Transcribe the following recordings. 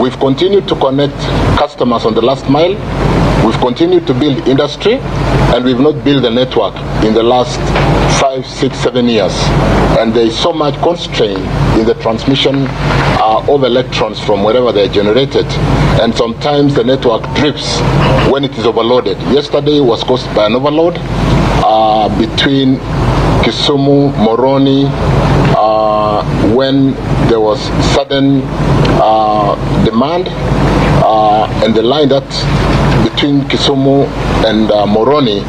We've continued to connect customers on the last mile. We've continued to build industry, and we've not built a network in the last 5, 6, 7 years. And there is so much constraint in the transmission of electrons from wherever they are generated, and sometimes the network trips when it is overloaded. Yesterday was caused by an overload between Kisumu, Moroni, when there was sudden demand, and the line that between Kisumu and Moroni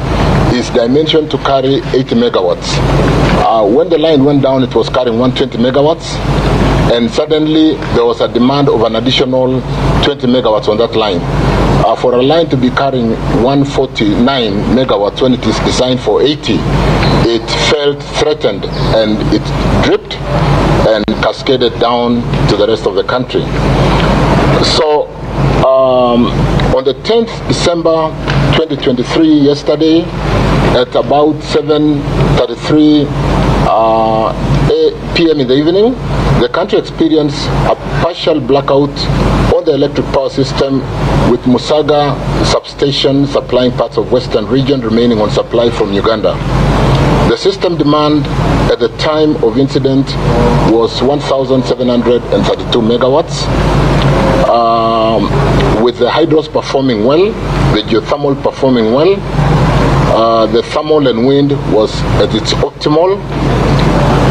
is dimensioned to carry 80 megawatts. When the line went down, it was carrying 120 megawatts, and suddenly there was a demand of an additional 20 megawatts on that line. For a line to be carrying 149 megawatts when it is designed for 80, it felt threatened, and it dripped and cascaded down to the rest of the country. So on the 10th December 2023, yesterday, at about 7:33 p.m. in the evening, the country experienced a partial blackout on the electric power system, with Musaga substation supplying parts of western region remaining on supply from Uganda. The system demand at the time of incident was 1,732 megawatts, with the hydros performing well, the geothermal performing well. The thermal and wind was at its optimal,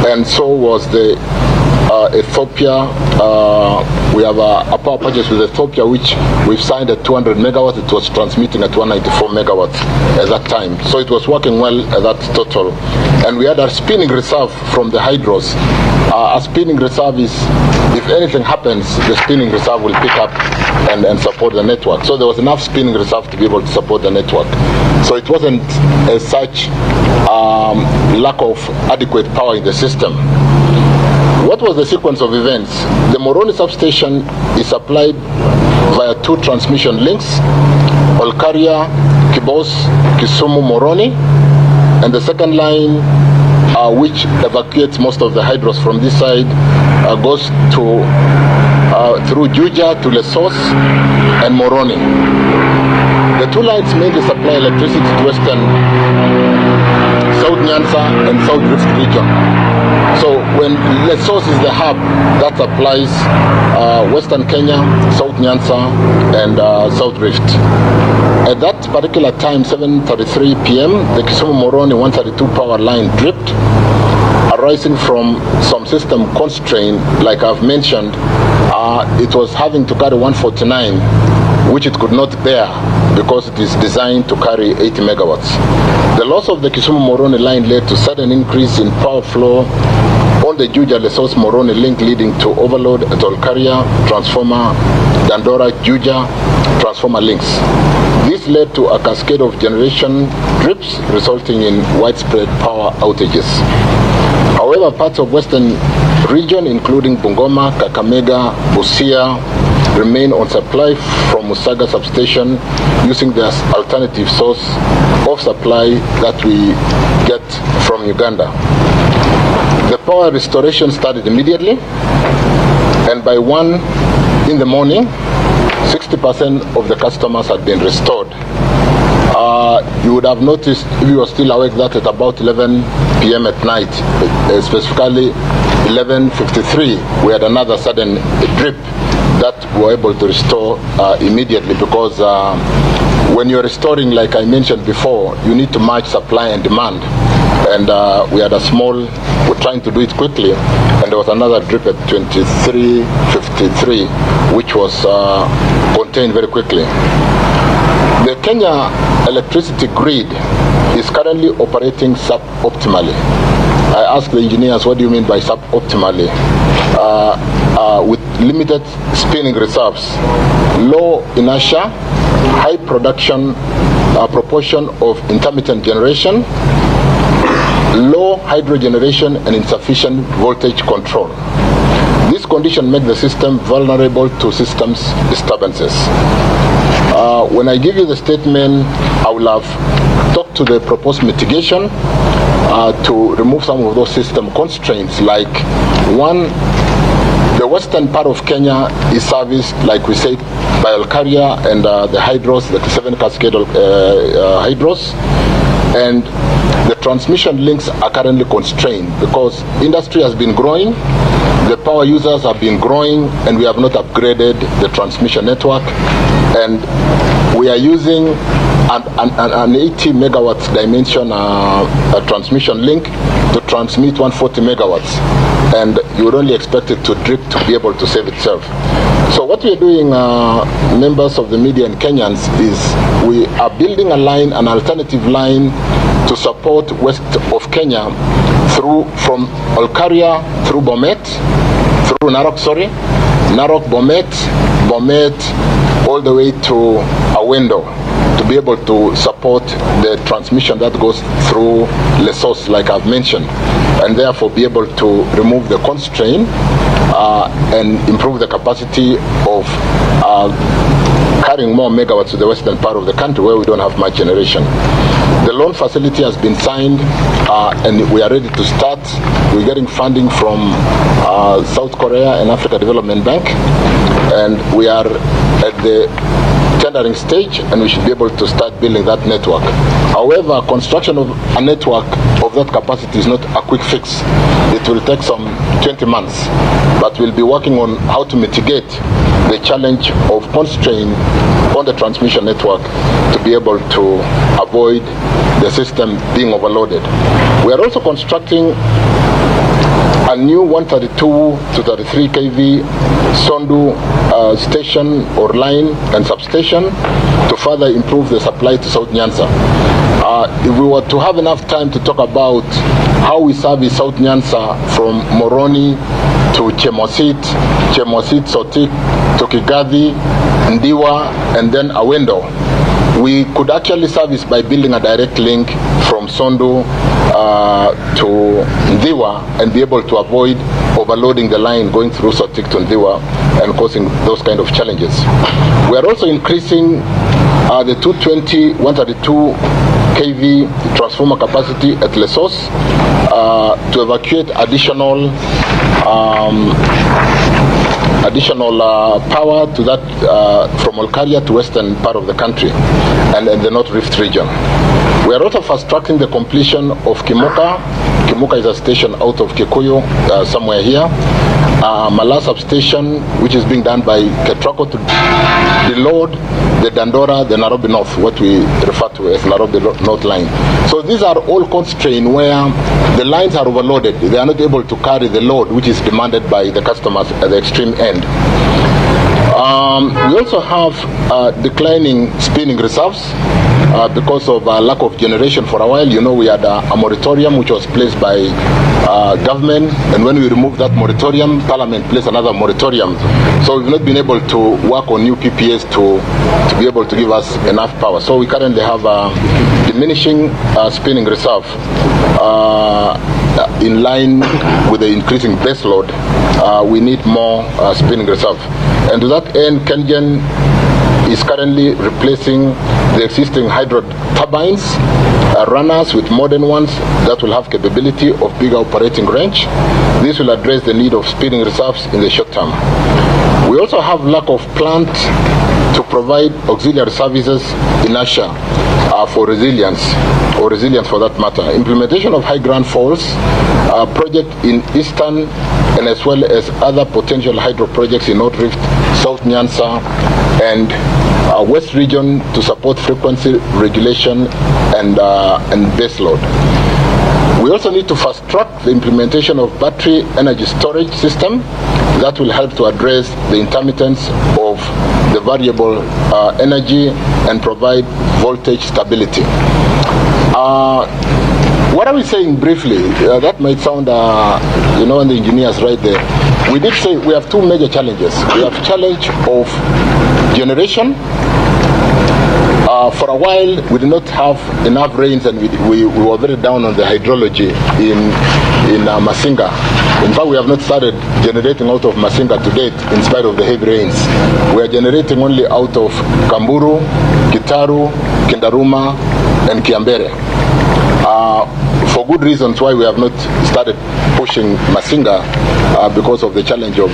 and so was the Ethiopia. We have a power purchase with Ethiopia, which we've signed at 200 megawatts. It was transmitting at 194 megawatts at that time. So it was working well at that total. And we had a spinning reserve from the hydros. A spinning reserve is, if anything happens, the spinning reserve will pick up and support the network. So there was enough spinning reserve to be able to support the network. So it wasn't as such lack of adequate power in the system. What was the sequence of events? The Moroni substation is supplied via 2 transmission links, Olkaria, Kibos, Kisumu, Moroni, and the second line, which evacuates most of the hydros from this side, goes to through Juja to Lesos and Moroni. The 2 lines mainly supply electricity to western South Nyanza and South Rift region. So when Lesos is the hub that supplies western Kenya, South Nyanza, and South Rift. At that particular time, 7:33 p.m., the Kisumu Moroni 132 power line dripped, arising from some system constraint. Like I've mentioned, it was having to carry 149, which it could not bear because it is designed to carry 80 megawatts. The loss of the Kisumu Moroni line led to sudden increase in power flow on the Juja Lesos Moroni link, leading to overload at Olkaria transformer, Dandora Juja transformer links. This led to a cascade of generation drips, resulting in widespread power outages. However, parts of western region, including Bungoma, Kakamega, Busia, remain on supply from Musaga substation, using the alternative source of supply that we get from Uganda. The power restoration started immediately, and by 1 in the morning, 60% of the customers had been restored. You would have noticed, if you were still awake, that at about 11 p.m. at night, specifically 11:53, we had another sudden drip that we were able to restore immediately, because when you're restoring, like I mentioned before, you need to match supply and demand. And we had a small, we're trying to do it quickly, and there was another drip at 23:53, which was contained very quickly. The Kenya electricity grid is currently operating suboptimally. I asked the engineers, what do you mean by suboptimally? With limited spinning reserves, low inertia, high production proportion of intermittent generation, low hydro generation, and insufficient voltage control. This condition makes the system vulnerable to systems disturbances. When I give you the statement, I will have talked to the proposed mitigation to remove some of those system constraints, like one, The western part of Kenya is serviced, like we said, by Olkaria and the hydros, the 7 cascade hydros, and the transmission links are currently constrained because industry has been growing, the power users have been growing, and we have not upgraded the transmission network, and we are using an 80 megawatts dimension transmission link to transmit 140 megawatts, and you would only expect it to drip to be able to save itself. So what we are doing, members of the media and Kenyans, is we are building a line, an alternative line to support west of Kenya from Olkaria through Narok, Bomet, all the way to Awendo, to be able to support the transmission that goes through Lesos, like I've mentioned, and therefore be able to remove the constraint and improve the capacity of carrying more megawatts to the western part of the country where we don't have much generation. The loan facility has been signed and we are ready to start. We're getting funding from South Korea and Africa Development Bank, and we are at the tendering stage, and we should be able to start building that network. However, construction of a network of that capacity is not a quick fix. It will take some 20 months, but we'll be working on how to mitigate the challenge of constraint on the transmission network to be able to avoid the system being overloaded. We are also constructing a new 132 to 33 kV Sondu station or line and substation to further improve the supply to South Nyanza. If we were to have enough time to talk about how we service South Nyanza from Moroni to Chemosit, Sotik, to Kigathi, Ndiwa, and then Awendo, we could actually service by building a direct link from Sondu to Ndiwa and be able to avoid overloading the line going through Sotik to Ndiwa and causing those kind of challenges. We are also increasing the 220, 132 kV transformer capacity at Lesos to evacuate additional power to that from Olkaria to western part of the country and the North Rift region. We are also fast-tracking the completion of Kimoka. Kimoka is a station out of Kikuyu, somewhere here. Mala substation, which is being done by Ketraco to deload the Dandora, the Nairobi North, what we refer to as Nairobi North line. So these are all constraints where the lines are overloaded. They are not able to carry the load which is demanded by the customers at the extreme end. We also have declining spinning reserves because of lack of generation for a while. You know, we had a moratorium which was placed by government, and when we removed that moratorium, Parliament placed another moratorium. So we've not been able to work on new PPAs to be able to give us enough power. So we currently have a diminishing spinning reserve in line with the increasing base load. We need more spinning reserve. And to that end, KenGen is currently replacing the existing hydro turbines, runners with modern ones that will have capability of bigger operating range. This will address the need of spinning reserves in the short term. We also have lack of plant to provide auxiliary services in Asha for resilience, or resilience for that matter. Implementation of high ground falls project in eastern and as well as other potential hydro projects in North Rift, South Nyanza, and West region to support frequency regulation and base load. We also need to fast track the implementation of battery energy storage system that will help to address the intermittence of the variable energy and provide voltage stability. What are we saying briefly? That might sound, you know, and the engineers right there. We did say we have two major challenges. We have challenge of generation. For a while, we did not have enough rains, and we were very down on the hydrology in Masinga. In fact, we have not started generating out of Masinga to date, in spite of the heavy rains. We are generating only out of Kamburu, Kitaru, Kindaruma, and Kiambere. For good reasons why we have not started pushing Masinga because of the challenge of